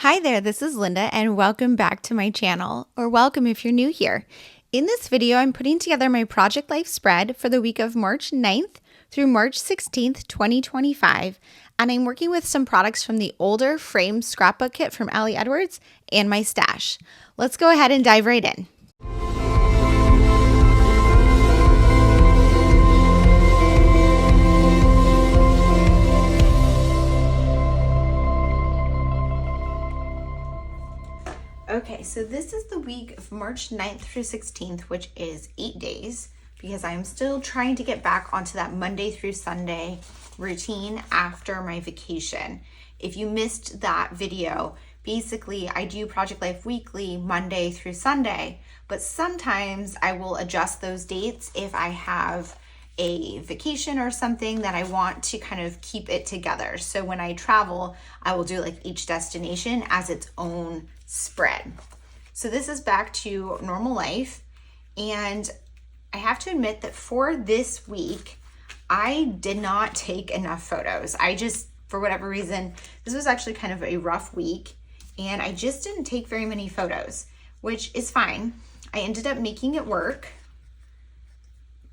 Hi there, this is Linda and welcome back to my channel, or welcome if you're new here. In this video, I'm putting together my project life spread for the week of March 9th through March 16th, 2025, and I'm working with some products from the older Frames Scrapbook Kit from Ali Edwards and my stash. Let's go ahead and dive right in. Okay, so this is the week of March 9th through 16th, which is 8 days, because I'm still trying to get back onto that Monday through Sunday routine after my vacation. If you missed that video, basically I do Project Life weekly, Monday through Sunday, but sometimes I will adjust those dates if I have a vacation or something that I want to kind of keep it together. So when I travel, I will do like each destination as its own spread. So this is back to normal life, and I have to admit that for this week I did not take enough photos. I just, for whatever reason, this was actually kind of a rough week and I just didn't take very many photos, which is fine. I ended up making it work,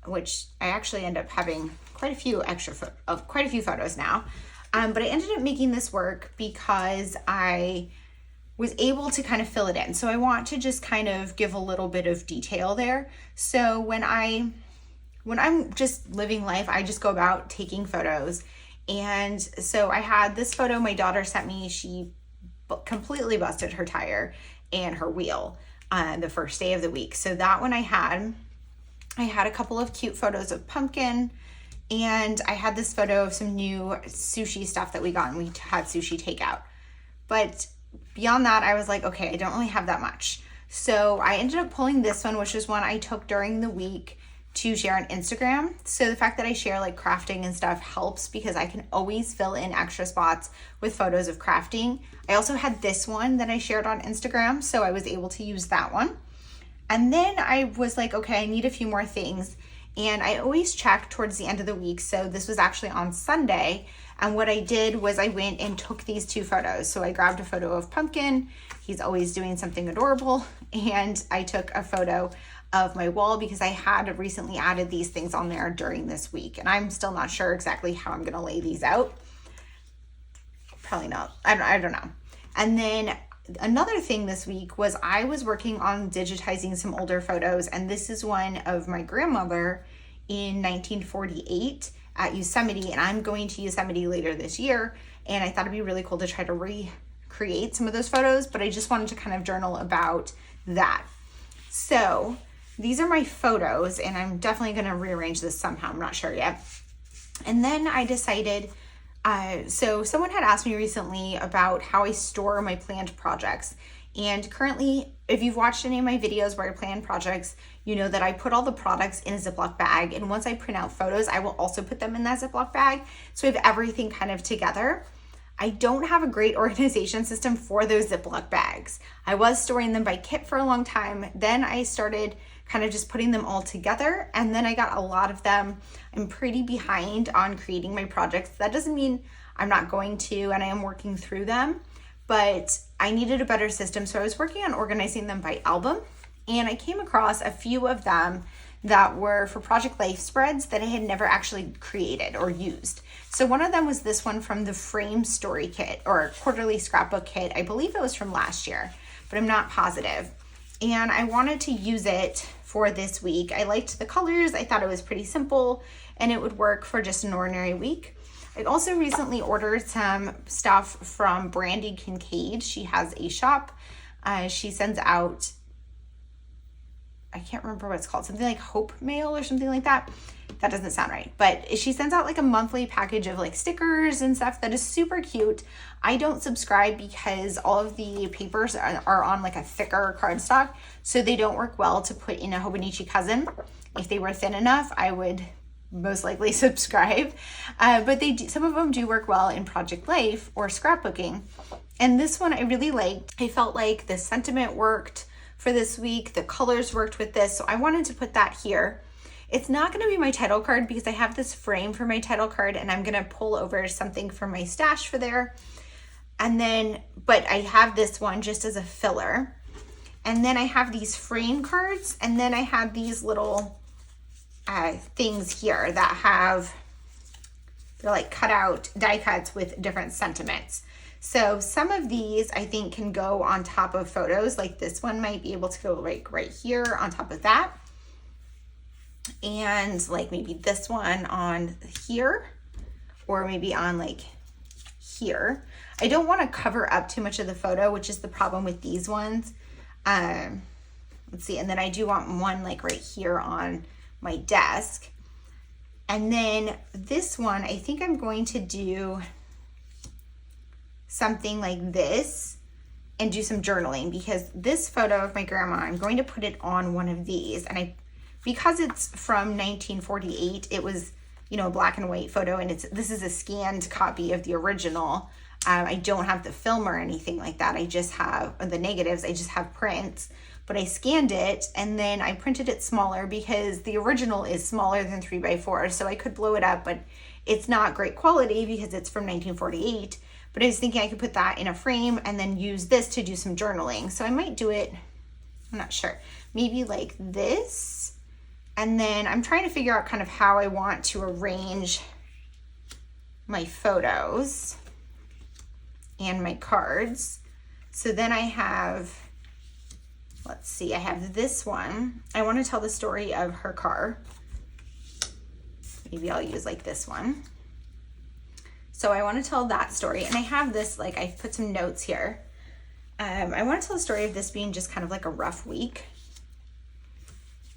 which I actually end up having quite a few photos now. But I ended up making this work because I was able to kind of fill it in. So I want to just kind of give a little bit of detail there. So when I'm just living life, I just go about taking photos. And so I had this photo my daughter sent me. She completely busted her tire and her wheel on the first day of the week. So that one I had a couple of cute photos of Pumpkin, and I had this photo of some new sushi stuff that we got, and we had sushi takeout. But beyond that, I was like, okay, I don't really have that much. So I ended up pulling this one, which is one I took during the week to share on Instagram. So the fact that I share like crafting and stuff helps because I can always fill in extra spots with photos of crafting. I also had this one that I shared on Instagram, so I was able to use that one. And then I was like, okay, I need a few more things. And I always check towards the end of the week. So this was actually on Sunday. And what I did was I went and took these two photos. So I grabbed a photo of Pumpkin. He's always doing something adorable. And I took a photo of my wall because I had recently added these things on there during this week. And I'm still not sure exactly how I'm gonna lay these out. Probably not, I don't know. And then another thing this week was I was working on digitizing some older photos, and this is one of my grandmother in 1948 at Yosemite, and I'm going to Yosemite later this year, and I thought it'd be really cool to try to recreate some of those photos, but I just wanted to kind of journal about that. So these are my photos, and I'm definitely going to rearrange this somehow. I'm not sure yet. And then I decided, so someone had asked me recently about how I store my planned projects. And currently, if you've watched any of my videos where I plan projects, you know that I put all the products in a Ziploc bag. And once I print out photos, I will also put them in that Ziploc bag. So we have everything kind of together. I don't have a great organization system for those Ziploc bags. I was storing them by kit for a long time. Then I started kind of just putting them all together, and then I got a lot of them. I'm pretty behind on creating my projects. That doesn't mean I'm not going to, and I am working through them, but I needed a better system. So I was working on organizing them by album, and I came across a few of them that were for Project Life spreads that I had never actually created or used. So one of them was this one from the Frames Story Kit or Quarterly Scrapbook Kit. I believe it was from last year, but I'm not positive. And I wanted to use it for this week. I liked the colors. I thought it was pretty simple and it would work for just an ordinary week. I also recently ordered some stuff from Brandy Kincaid. She has a shop. She sends out, I can't remember what it's called, something like Hope Mail or something like that. That doesn't sound right, but she sends out like a monthly package of like stickers and stuff that is super cute. I don't subscribe because all of the papers are on like a thicker cardstock, so they don't work well to put in a Hobonichi Cousin. If they were thin enough, I would most likely subscribe, but some of them do work well in Project Life or scrapbooking. And this one I really liked. I felt like the sentiment worked for this week. The colors worked with this, so I wanted to put that here. It's not going to be my title card because I have this frame for my title card, and I'm going to pull over something from my stash for there. And then, but I have this one just as a filler. And then I have these frame cards, and then I have these little things here that have, they're like cut out die cuts with different sentiments. So some of these I think can go on top of photos, like this one might be able to go like right here on top of that. And like maybe this one on here, or maybe on like here. I don't want to cover up too much of the photo, which is the problem with these ones. Let's see, and then I do want one like right here on my desk. And then this one, I think I'm going to do something like this and do some journaling, because this photo of my grandma, I'm going to put it on one of these. And because it's from 1948, it was, you know, a black and white photo, and this is a scanned copy of the original. I don't have the film or anything like that. I just have the negatives. I just have prints, but I scanned it and then I printed it smaller because the original is smaller than 3x4. So I could blow it up, but it's not great quality because it's from 1948. But I was thinking I could put that in a frame and then use this to do some journaling. So I might do it, I'm not sure, maybe like this. And then I'm trying to figure out kind of how I want to arrange my photos and my cards. So then I have, let's see, I have this one. I want to tell the story of her car. Maybe I'll use like this one. So I want to tell that story. And I have this, like I put some notes here. I want to tell the story of this being just kind of like a rough week.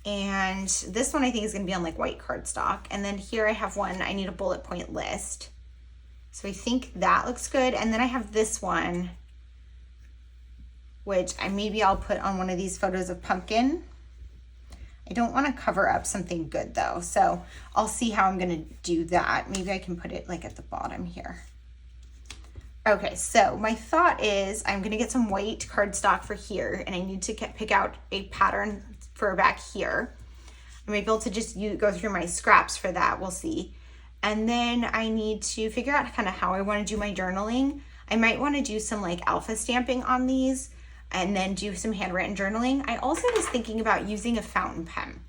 And this one I think is going to be on like white cardstock. And then here I have one, I need a bullet point list. So I think that looks good. And then I have this one, which maybe I'll put on one of these photos of pumpkin. I don't want to cover up something good though. So I'll see how I'm going to do that. Maybe I can put it like at the bottom here. Okay, so my thought is I'm going to get some white cardstock for here, and I need to pick out a pattern for back here. I might be able to just go through my scraps for that. We'll see. And then I need to figure out kind of how I want to do my journaling. I might want to do some like alpha stamping on these and then do some handwritten journaling. I also was thinking about using a fountain pen.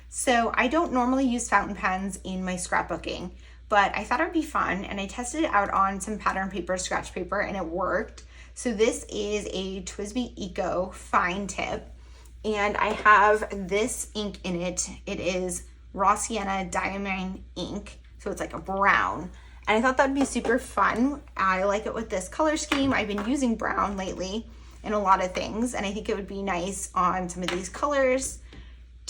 So I don't normally use fountain pens in my scrapbooking, but I thought it would be fun, and I tested it out on some pattern paper, scratch paper, and it worked. So this is a TWSBI Eco Fine Tip, and I have this ink in it. It is raw sienna diamine ink. So it's like a brown. And I thought that'd be super fun. I like it with this color scheme. I've been using brown lately in a lot of things, and I think it would be nice on some of these colors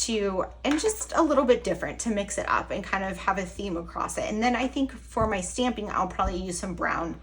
and just a little bit different to mix it up and kind of have a theme across it. And then I think for my stamping, I'll probably use some brown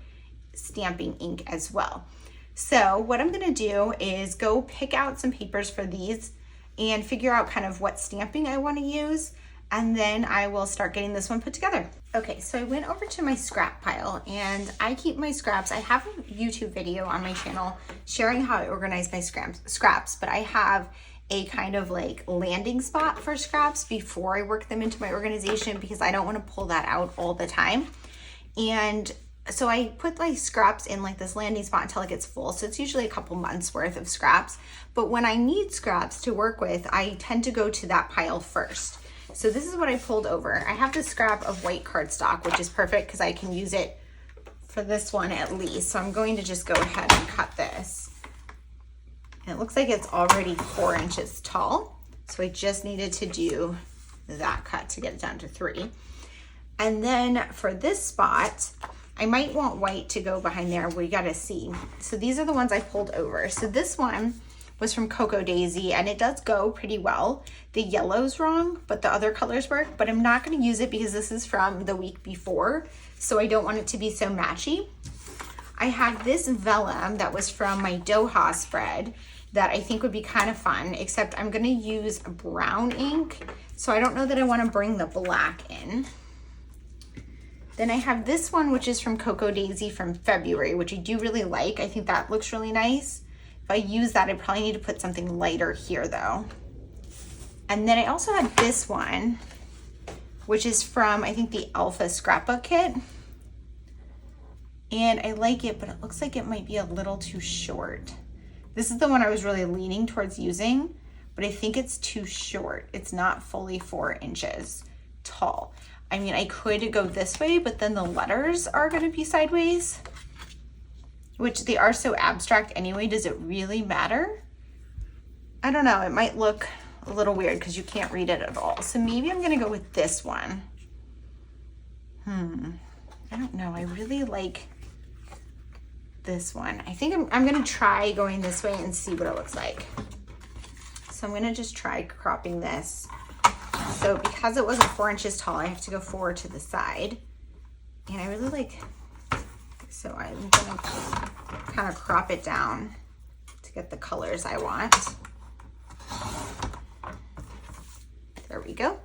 stamping ink as well. So what I'm gonna do is go pick out some papers for these and figure out kind of what stamping I wanna use. And then I will start getting this one put together. Okay, so I went over to my scrap pile, and I keep my scraps. I have a YouTube video on my channel sharing how I organize my scraps, but I have a kind of like landing spot for scraps before I work them into my organization, because I don't want to pull that out all the time. And so I put my scraps in like this landing spot until it gets full. So it's usually a couple months worth of scraps. But when I need scraps to work with, I tend to go to that pile first. So this is what I pulled over. I have this scrap of white cardstock, which is perfect because I can use it for this one at least. So I'm going to just go ahead and cut this. And it looks like it's already 4 inches tall. So I just needed to do that cut to get it down to 3. And then for this spot, I might want white to go behind there. We gotta see. So these are the ones I pulled over. So this one was from Cocoa Daisy, and it does go pretty well. The yellow's wrong, but the other colors work. But I'm not gonna use it because this is from the week before, so I don't want it to be so matchy. I have this vellum that was from my Doha spread that I think would be kind of fun, except I'm gonna use brown ink, so I don't know that I wanna bring the black in. Then I have this one, which is from Cocoa Daisy from February, which I do really like. I think that looks really nice. If I use that, I probably need to put something lighter here though. And then I also had this one, which is from, I think, the Alpha Scrapbook Kit. and I like it, but it looks like it might be a little too short. This is the one I was really leaning towards using, but I think it's too short. It's not fully 4 inches tall. I mean, I could go this way, but then the letters are gonna be sideways, which they are so abstract anyway. Does it really matter? I don't know, it might look a little weird because you can't read it at all. So maybe I'm gonna go with this one. I don't know, I really like this one. I think I'm gonna try going this way and see what it looks like. So I'm gonna just try cropping this. So because it wasn't 4 inches tall, I have to go 4 to the side. And I really like, so I'm gonna kind of crop it down to get the colors I want. There we go.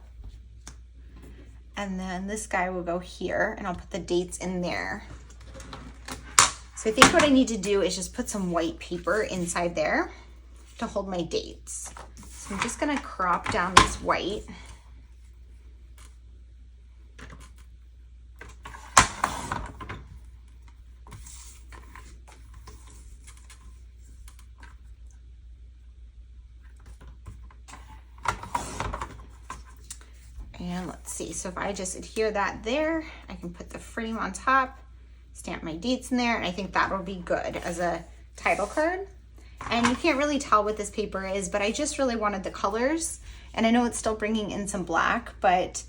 And then this guy will go here, and I'll put the dates in there. So I think what I need to do is just put some white paper inside there to hold my dates. So I'm just gonna crop down this white. And let's see, so if I just adhere that there, I can put the frame on top, stamp my dates in there, and I think that will be good as a title card. And you can't really tell what this paper is, but I just really wanted the colors. And I know it's still bringing in some black, but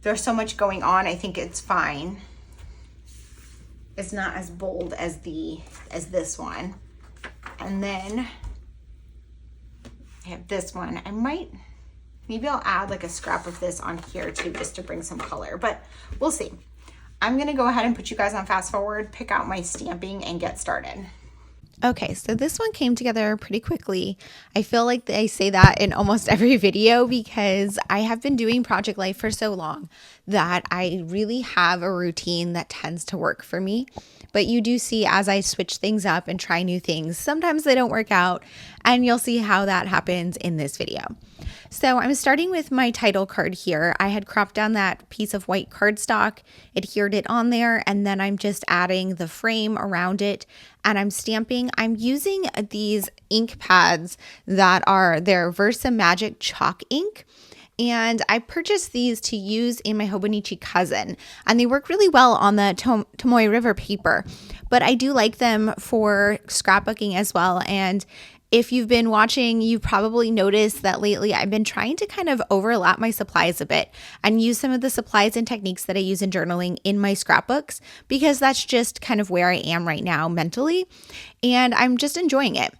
there's so much going on, I think it's fine. It's not as bold as this one. And then I have this one. Maybe I'll add like a scrap of this on here too, just to bring some color, but we'll see. I'm gonna go ahead and put you guys on fast forward, pick out my stamping, and get started. Okay, so this one came together pretty quickly. I feel like I say that in almost every video because I have been doing Project Life for so long that I really have a routine that tends to work for me. But you do see as I switch things up and try new things, sometimes they don't work out, and you'll see how that happens in this video. So I'm starting with my title card here. I had cropped down that piece of white cardstock, adhered it on there, and then I'm just adding the frame around it, and I'm stamping. I'm using these ink pads that are their Versa Magic Chalk ink. And I purchased these to use in my Hobonichi cousin, and they work really well on the Tomoe River paper, but I do like them for scrapbooking as well. And if you've been watching, you've probably noticed that lately I've been trying to kind of overlap my supplies a bit and use some of the supplies and techniques that I use in journaling in my scrapbooks, because that's just kind of where I am right now mentally, and I'm just enjoying it.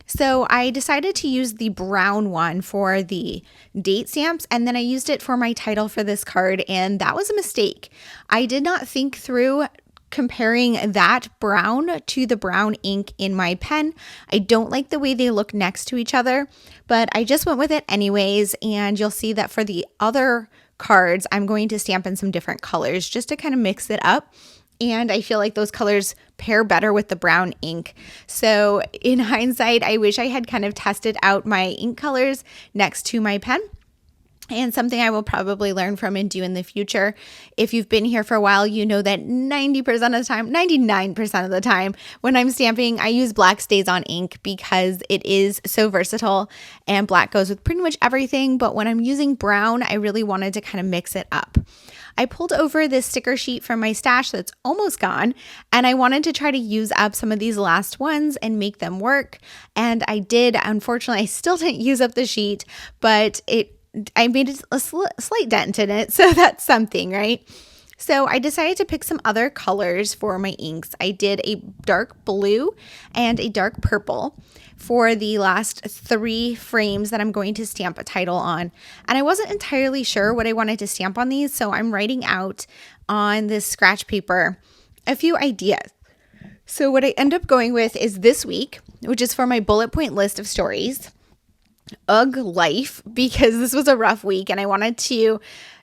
So I decided to use the brown one for the date stamps, and then I used it for my title for this card, and that was a mistake. I did not think through comparing that brown to the brown ink in my pen. I don't like the way they look next to each other, but I just went with it anyways, and you'll see that for the other cards, I'm going to stamp in some different colors just to kind of mix it up. And I feel like those colors pair better with the brown ink. So in hindsight, I wish I had kind of tested out my ink colors next to my pen. And something I will probably learn from and do in the future. If you've been here for a while, you know that 90% of the time, 99% of the time, when I'm stamping, I use black StazOn ink because it is so versatile and black goes with pretty much everything. But when I'm using brown, I really wanted to kind of mix it up. I pulled over this sticker sheet from my stash that's almost gone, and I wanted to try to use up some of these last ones and make them work. And I did. Unfortunately, I still didn't use up the sheet, but I made a slight dent in it, so that's something, right? So I decided to pick some other colors for my inks. I did a dark blue and a dark purple for the last 3 frames that I'm going to stamp a title on. And I wasn't entirely sure what I wanted to stamp on these, so I'm writing out on this scratch paper a few ideas. So what I end up going with is this week, which is for my bullet point list of stories. Ugh, life, because this was a rough week and I wanted to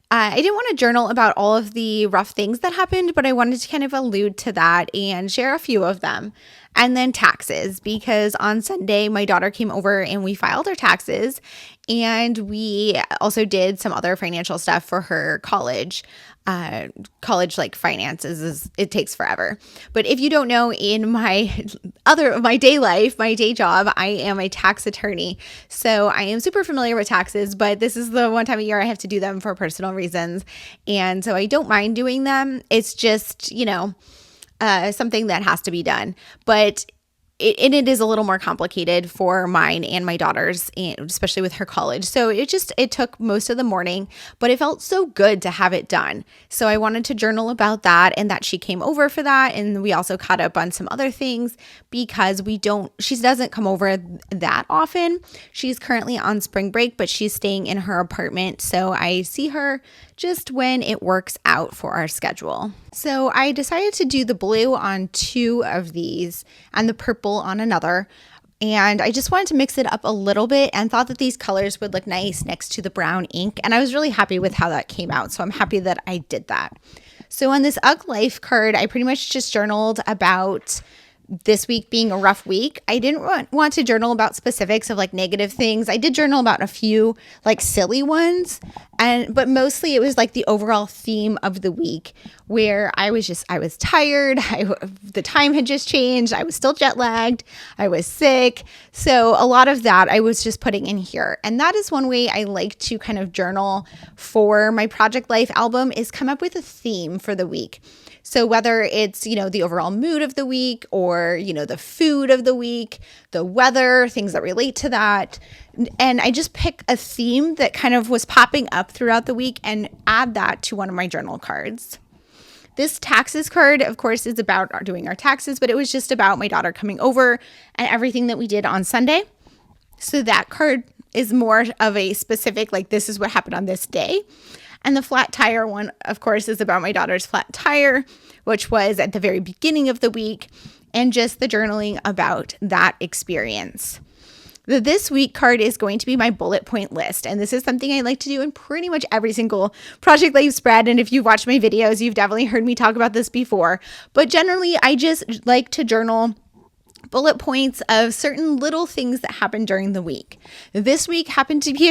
I didn't want to journal about all of the rough things that happened, but I wanted to kind of allude to that and share a few of them. And then taxes, because on Sunday, my daughter came over and we filed our taxes. And we also did some other financial stuff for her college. College like finances it takes forever. But if you don't know, in my day life, my day job, I am a tax attorney. So I am super familiar with taxes, but this is the one time a year I have to do them for personal reasons. And so I don't mind doing them. It's just, something that has to be done. But it is a little more complicated for mine and my daughter's, especially with her college. So it took most of the morning, but it felt so good to have it done. So I wanted to journal about that, and that she came over for that. And we also caught up on some other things because she doesn't come over that often. She's currently on spring break, but she's staying in her apartment. So I see her just when it works out for our schedule. So I decided to do the blue on 2 of these and the purple on another. And I just wanted to mix it up a little bit and thought that these colors would look nice next to the brown ink. And I was really happy with how that came out. So I'm happy that I did that. So on this UGG Life card, I pretty much just journaled about this week being a rough week. I didn't want to journal about specifics of like negative things. I did journal about a few like silly ones, but mostly it was like the overall theme of the week where I was tired. The time had just changed. I was still jet lagged. I was sick. So a lot of that I was just putting in here. And that is one way I like to kind of journal for my Project Life album, is come up with a theme for the week. So whether it's, the overall mood of the week or, the food of the week, the weather, things that relate to that. And I just pick a theme that kind of was popping up throughout the week and add that to one of my journal cards. This taxes card, of course, is about doing our taxes, but it was just about my daughter coming over and everything that we did on Sunday. So that card is more of a specific, like, this is what happened on this day. And the flat tire one, of course, is about my daughter's flat tire, which was at the very beginning of the week, and just the journaling about that experience. The This Week card is going to be my bullet point list. And this is something I like to do in pretty much every single Project Life spread. And if you've watched my videos, you've definitely heard me talk about this before. But generally, I just like to journal bullet points of certain little things that happened during the week. This week happened to be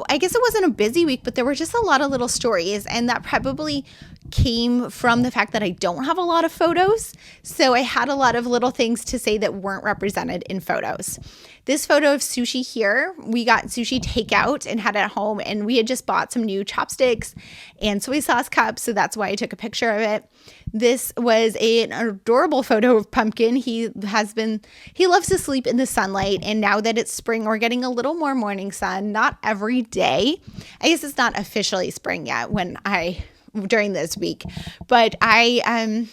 I guess it wasn't a busy week, but there were just a lot of little stories, and that probably came from the fact that I don't have a lot of photos. So I had a lot of little things to say that weren't represented in photos. This photo of sushi here, we got sushi takeout and had it at home, and we had just bought some new chopsticks and soy sauce cups, so that's why I took a picture of it. This was an adorable photo of Pumpkin. He loves to sleep in the sunlight, and now that it's spring, we're getting a little more morning sun, not every day. I guess it's not officially spring yet during this week, but I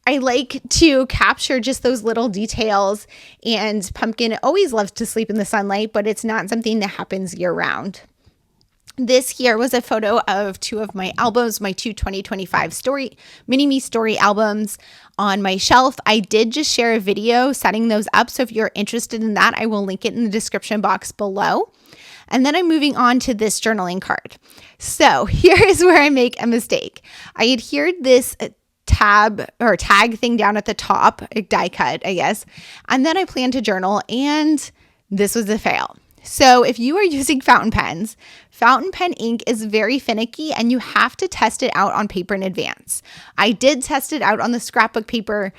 like to capture just those little details, and Pumpkin always loves to sleep in the sunlight, but it's not something that happens year round. This here was a photo of 2 of my albums, my 2 2025 mini-me story albums on my shelf. I did just share a video setting those up, so if you're interested in that, I will link it in the description box below. And then I'm moving on to this journaling card. So here is where I make a mistake. I adhered this tab or tag thing down at the top, a die cut, I guess. And then I planned to journal, and this was a fail. So if you are using fountain pen ink is very finicky, and you have to test it out on paper in advance. I did test it out on the scrapbook paper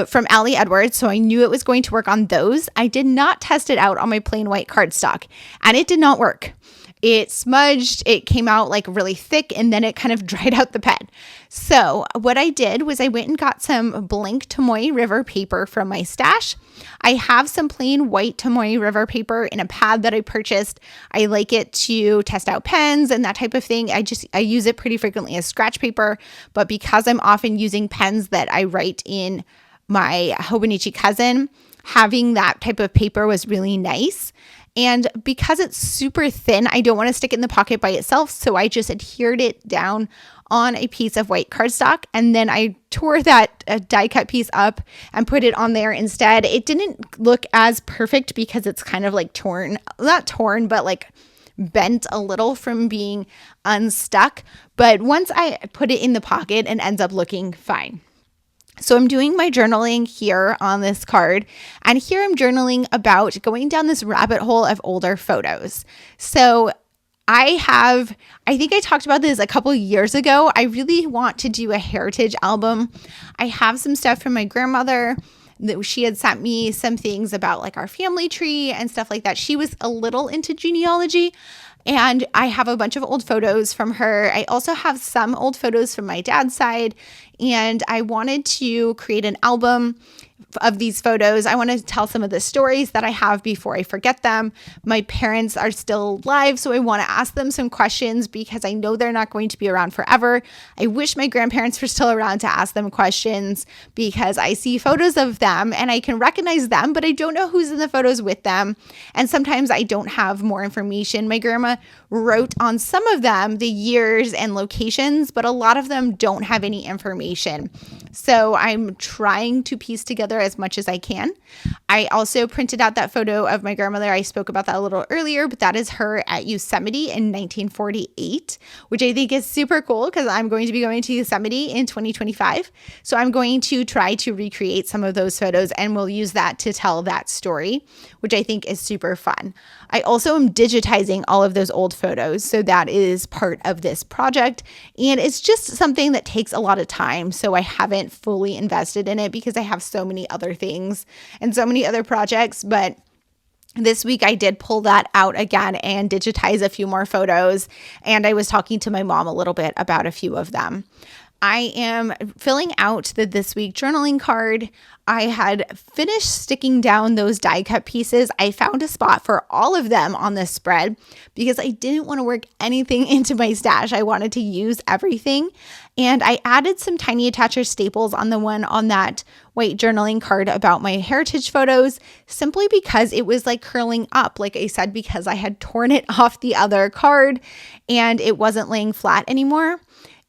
from Ali Edwards, so I knew it was going to work on those. I did not test it out on my plain white cardstock, and it did not work. It smudged, it came out like really thick, and then it kind of dried out the pen. So what I did was I went and got some blank Tomoe River paper from my stash. I have some plain white Tomoe River paper in a pad that I purchased. I like it to test out pens and that type of thing. I use it pretty frequently as scratch paper, but because I'm often using pens that I write in my Hobonichi Cousin, having that type of paper was really nice. And because it's super thin, I don't want to stick it in the pocket by itself. So I just adhered it down on a piece of white cardstock. And then I tore that die cut piece up and put it on there instead. It didn't look as perfect because it's kind of like not torn, but like bent a little from being unstuck. But once I put it in the pocket, it ends up looking fine. So I'm doing my journaling here on this card, and here I'm journaling about going down this rabbit hole of older photos. So I think I talked about this a couple of years ago. I really want to do a heritage album. I have some stuff from my grandmother that she had sent me some things about like our family tree and stuff like that. She was a little into genealogy, and I have a bunch of old photos from her. I also have some old photos from my dad's side, and I wanted to create an album of these photos. I want to tell some of the stories that I have before I forget them. My parents are still alive, so I want to ask them some questions because I know they're not going to be around forever. I wish my grandparents were still around to ask them questions because I see photos of them and I can recognize them, but I don't know who's in the photos with them. And sometimes I don't have more information. My grandma wrote on some of them the years and locations, but a lot of them don't have any information. So I'm trying to piece together as much as I can. I also printed out that photo of my grandmother. I spoke about that a little earlier, but that is her at Yosemite in 1948, which I think is super cool because I'm going to be going to Yosemite in 2025. So I'm going to try to recreate some of those photos, and we'll use that to tell that story, which I think is super fun. I also am digitizing all of those old photos. So that is part of this project. And it's just something that takes a lot of time. So I haven't fully invested in it because I have so many other things and so many other projects. But this week I did pull that out again and digitize a few more photos. And I was talking to my mom a little bit about a few of them. I am filling out the This Week journaling card. I had finished sticking down those die cut pieces. I found a spot for all of them on this spread because I didn't want to work anything into my stash. I wanted to use everything. And I added some tiny attacher staples on the one on that white journaling card about my heritage photos, simply because it was like curling up, like I said, because I had torn it off the other card and it wasn't laying flat anymore.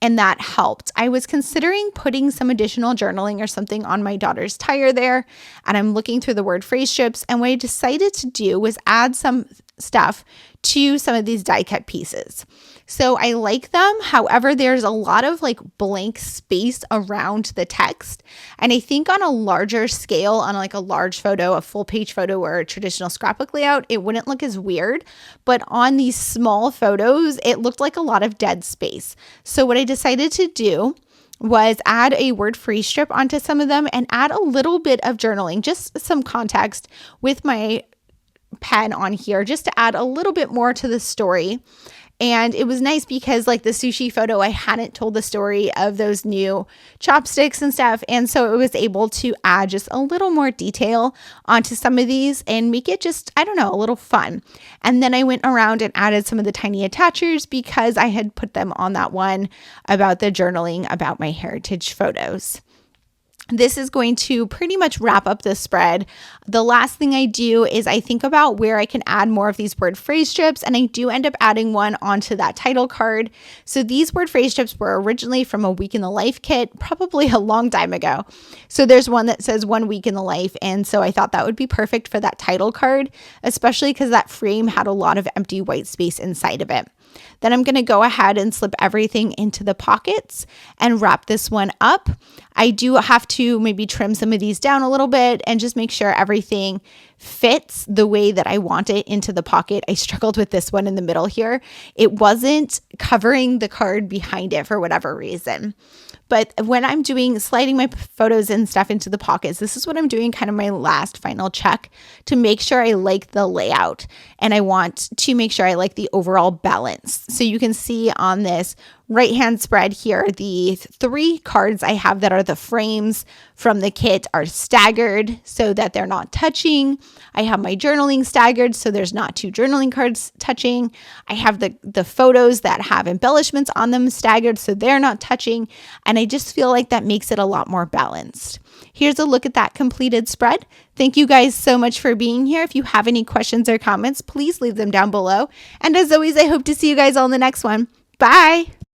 And that helped. I was considering putting some additional journaling or something on my daughter's tire there. And I'm looking through the word phrase strips. And what I decided to do was add some stuff to some of these die cut pieces. So I like them. However, there's a lot of like blank space around the text. And I think on a larger scale, on like a large photo, a full page photo or a traditional scrapbook layout, it wouldn't look as weird. But on these small photos, it looked like a lot of dead space. So what I decided to do was add a word phrase strip onto some of them and add a little bit of journaling, just some context with my pen on here, just to add a little bit more to the story. And it was nice because like the sushi photo, I hadn't told the story of those new chopsticks and stuff. And so it was able to add just a little more detail onto some of these and make it just, I don't know, a little fun. And then I went around and added some of the tiny attachers because I had put them on that one about the journaling about my heritage photos. This is going to pretty much wrap up this spread. The last thing I do is I think about where I can add more of these word phrase strips, and I do end up adding one onto that title card. So these word phrase strips were originally from a week in the life kit, probably a long time ago. So there's one that says 1 week in the life, and so I thought that would be perfect for that title card, especially because that frame had a lot of empty white space inside of it. Then I'm going to go ahead and slip everything into the pockets and wrap this one up. I do have to maybe trim some of these down a little bit and just make sure everything fits the way that I want it into the pocket. I struggled with this one in the middle here. It wasn't covering the card behind it for whatever reason. But when I'm sliding my photos and stuff into the pockets, this is what I'm doing, kind of my last final check to make sure I like the layout. And I want to make sure I like the overall balance. So you can see on this right-hand spread here, the 3 cards I have that are the frames from the kit are staggered so that they're not touching. I have my journaling staggered so there's not 2 journaling cards touching. I have the photos that have embellishments on them staggered so they're not touching. And I just feel like that makes it a lot more balanced. Here's a look at that completed spread. Thank you guys so much for being here. If you have any questions or comments, please leave them down below. And as always, I hope to see you guys all in the next one. Bye.